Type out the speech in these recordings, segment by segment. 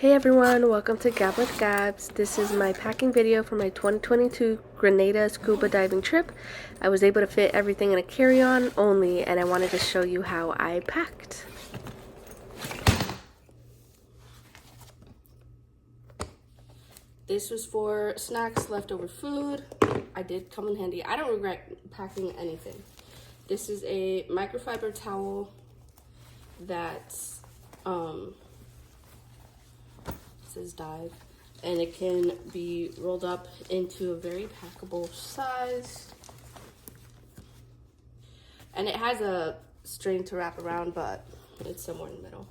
Hey everyone, welcome to Gab with Gabs. This is my packing video for my 2022 Grenada scuba diving trip. I was able to fit everything in a carry-on only, and I wanted to show you how I packed. This was for snacks, leftover food. I did come in handy. I don't regret packing anything. This is a microfiber towel that's says dive, and it can be rolled up into a very packable size, and it has a string to wrap around, but it's somewhere in the middle.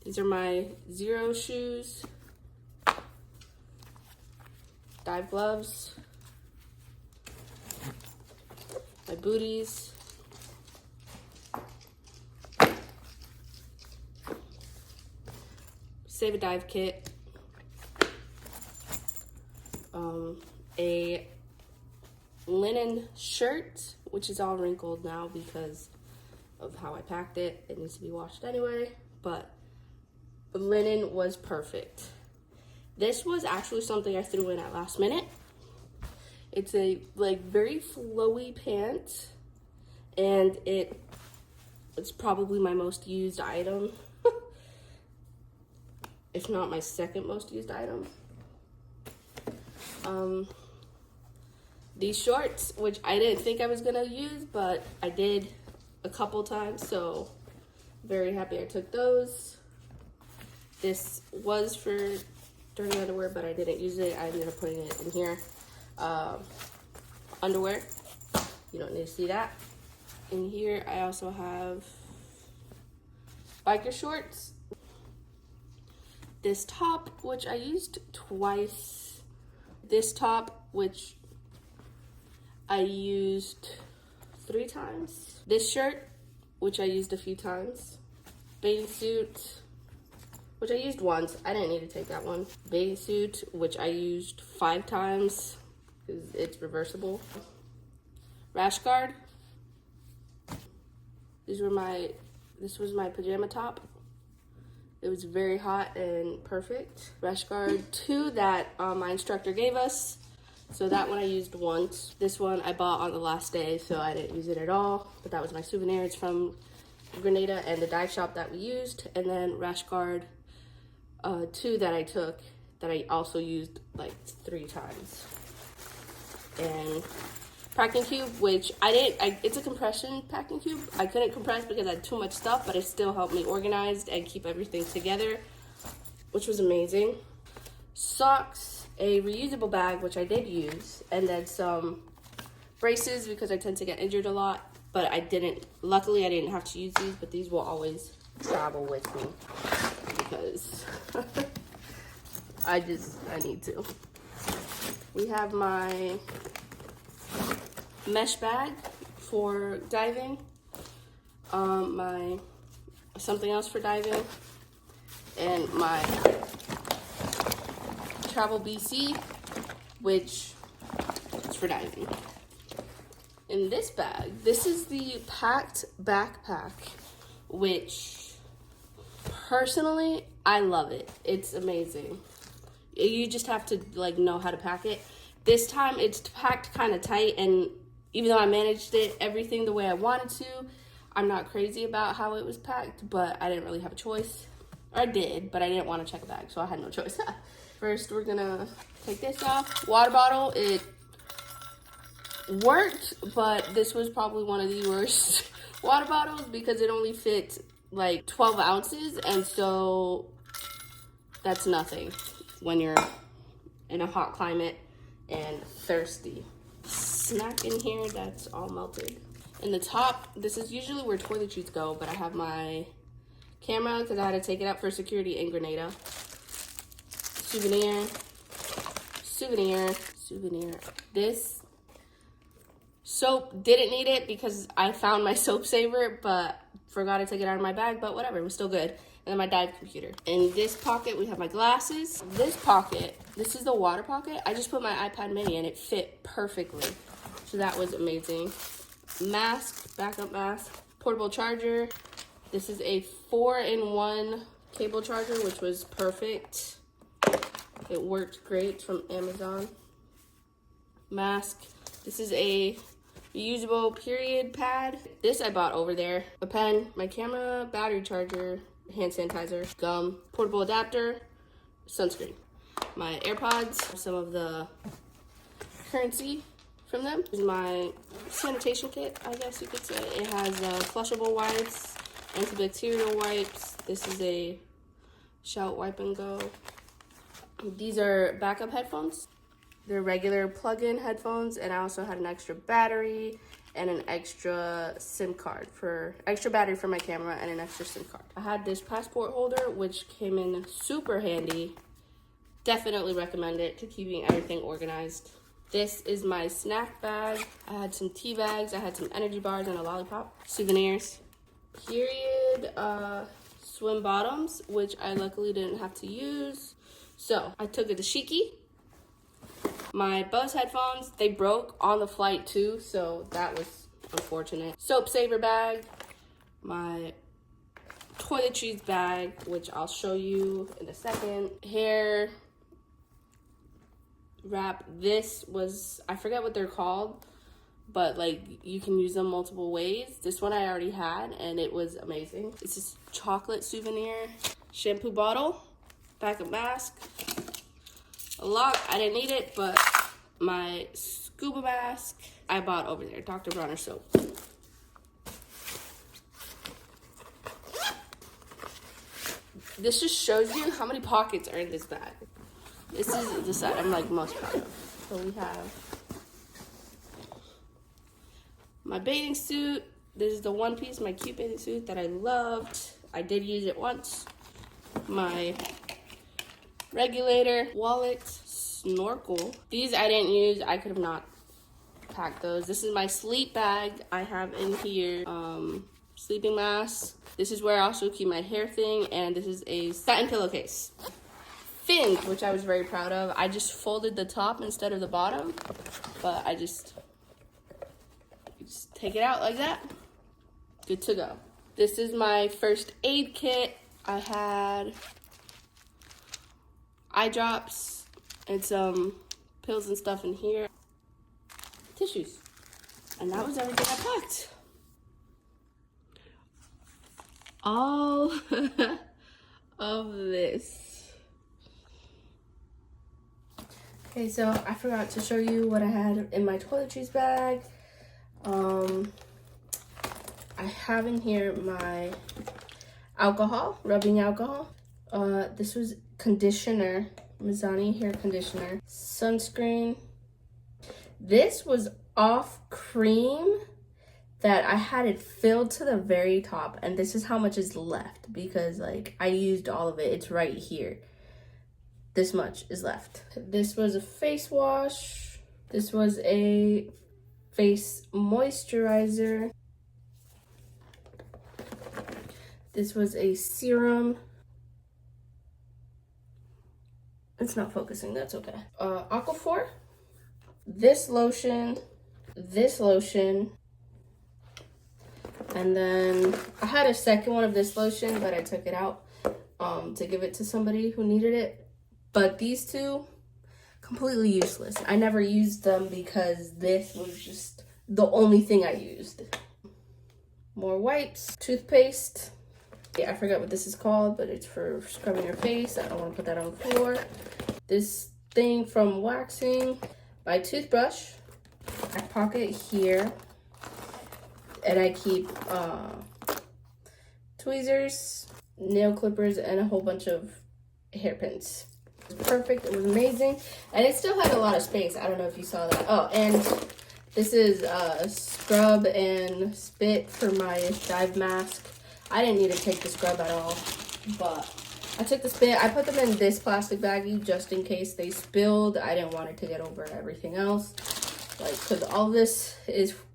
These are my Zero shoes, dive gloves, my booties, Save a Dive kit, a linen shirt, which is all wrinkled now because of how I packed it. It needs to be washed anyway, but the linen was perfect. This was actually something I threw in at last minute. It's a very flowy pant, and it's probably my most used item. If not my second most used item. These shorts, which I didn't think I was gonna use, but I did a couple times, so very happy I took those. This was for dirty underwear, but I didn't use it. I ended up putting it in here. Underwear, you don't need to see that. In here, I also have biker shorts. This top, which I used twice. This top, which I used 3 times. This shirt, which I used a few times. Bathing suit, which I used once. I didn't need to take that one. Bathing suit, which I used 5 times because it's reversible. Rash guard. This was my pajama top. It was very hot and perfect. Rash guard 2 that my instructor gave us. So that one I used once. This one I bought on the last day, so I didn't use it at all. But that was my souvenir. It's from Grenada and the dive shop that we used. And then rash guard 2 that I took, that I also used 3 times. And packing cube, which it's a compression packing cube. I couldn't compress because I had too much stuff, but it still helped me organized and keep everything together, which was amazing. Socks, a reusable bag, which I did use, and then some braces because I tend to get injured a lot, but luckily I didn't have to use these, but these will always travel with me because I need to. We have my mesh bag for diving, my something else for diving, and my Travel BC, which is for diving. In this bag, this is the packed backpack, which personally I love it. It's amazing. You just have to know how to pack it. This time it's packed kind of tight, and even though I managed everything the way I wanted to, I'm not crazy about how it was packed, but I didn't really have a choice. Or I did, but I didn't want to check a bag, so I had no choice. First, we're gonna take this off. Water bottle, it worked, but this was probably one of the worst water bottles because it only fit 12 ounces, and so that's nothing when you're in a hot climate and thirsty. Snack in here that's all melted. In the top, this is usually where toilet sheets go, but I have my camera because I had to take it out for security in Grenada. Souvenir. This soap, didn't need it because I found my soap saver, but forgot to take it out of my bag, but whatever, it was still good. And then my dive computer. In this pocket, we have my glasses. This pocket, this is the water pocket. I just put my iPad mini and it fit perfectly. So that was amazing. Mask, backup mask, portable charger. This is a 4-in-1 cable charger, which was perfect. It worked great. It's from Amazon. Mask. This is a reusable period pad. This I bought over there. A pen, my camera, battery charger, hand sanitizer, gum, portable adapter, sunscreen. My AirPods, some of the currency from them. This is my sanitation kit, I guess you could say. It has flushable wipes, antibacterial wipes. This is a shout wipe and go. These are backup headphones. They're regular plug-in headphones, and I also had an extra battery and an extra SIM card for extra battery for my camera and an extra SIM card. I had this passport holder, which came in super handy. Definitely recommend it to keeping everything organized. This is my snack bag. I had some tea bags, I had some energy bars and a lollipop. Souvenirs. Period swim bottoms, which I luckily didn't have to use. So I took a dashiki. My Bose headphones, they broke on the flight too, so that was unfortunate. Soap saver bag. My toiletries bag, which I'll show you in a second. Hair wrap. This was, I forget what they're called, but like you can use them multiple ways. This one I already had and it was amazing. This is chocolate souvenir. Shampoo bottle, backup mask, a lock. I didn't need it, but my scuba mask I bought over there, Dr. Bronner soap. This just shows you how many pockets are in this bag. This is the side I'm like most proud of. So we have my bathing suit. This is the one piece, my cute bathing suit that I loved. I did use it once. My regulator, wallet, snorkel. These I didn't use. I could have not packed those. This is my sleep bag. I have in here sleeping mask. This is where I also keep my hair thing, and this is a satin pillowcase. Fins, which I was very proud of. I just folded the top instead of the bottom, but I just take it out like that. Good to go. This is my first aid kit. I had eye drops and some pills and stuff in here. Tissues. And that was everything I packed. All of this. Okay, so I forgot to show you what I had in my toiletries bag. I have in here my alcohol, rubbing alcohol. This was conditioner, Mizani hair conditioner, sunscreen. This was off cream that I had it filled to the very top, and this is how much is left because like I used all of it. It's right here. This much is left. This was a face wash. This was a face moisturizer. This was a serum. It's not focusing, that's okay. Aquaphor. This lotion. And then I had a second one of this lotion, but I took it out to give it to somebody who needed it. But these two, completely useless. I never used them because this was just the only thing I used. More wipes, toothpaste. Yeah, I forgot what this is called, but it's for scrubbing your face. I don't want to put that on the floor. This thing from waxing. My toothbrush. I pocket here. And I keep tweezers, nail clippers, and a whole bunch of hairpins. It was perfect. It was amazing. And it still had a lot of space. I don't know if you saw that. Oh, and this is scrub and spit for my dive mask. I didn't need to take the scrub at all, but I took the spit. I put them in this plastic baggie just in case they spilled. I didn't want it to get over everything else. Like, because all this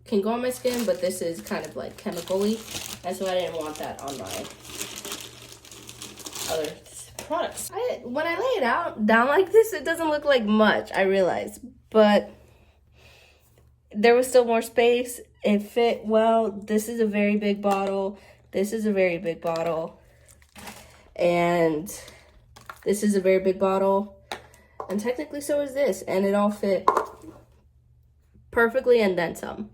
can go on my skin, but this is kind of like chemical-y, and so I didn't want that on my other products. When I lay it down like this, it doesn't look like much, I realize, but there was still more space. It fit well. This is a very big bottle. This is a very big bottle. And this is a very big bottle. And technically so is this. And it all fit perfectly and then some.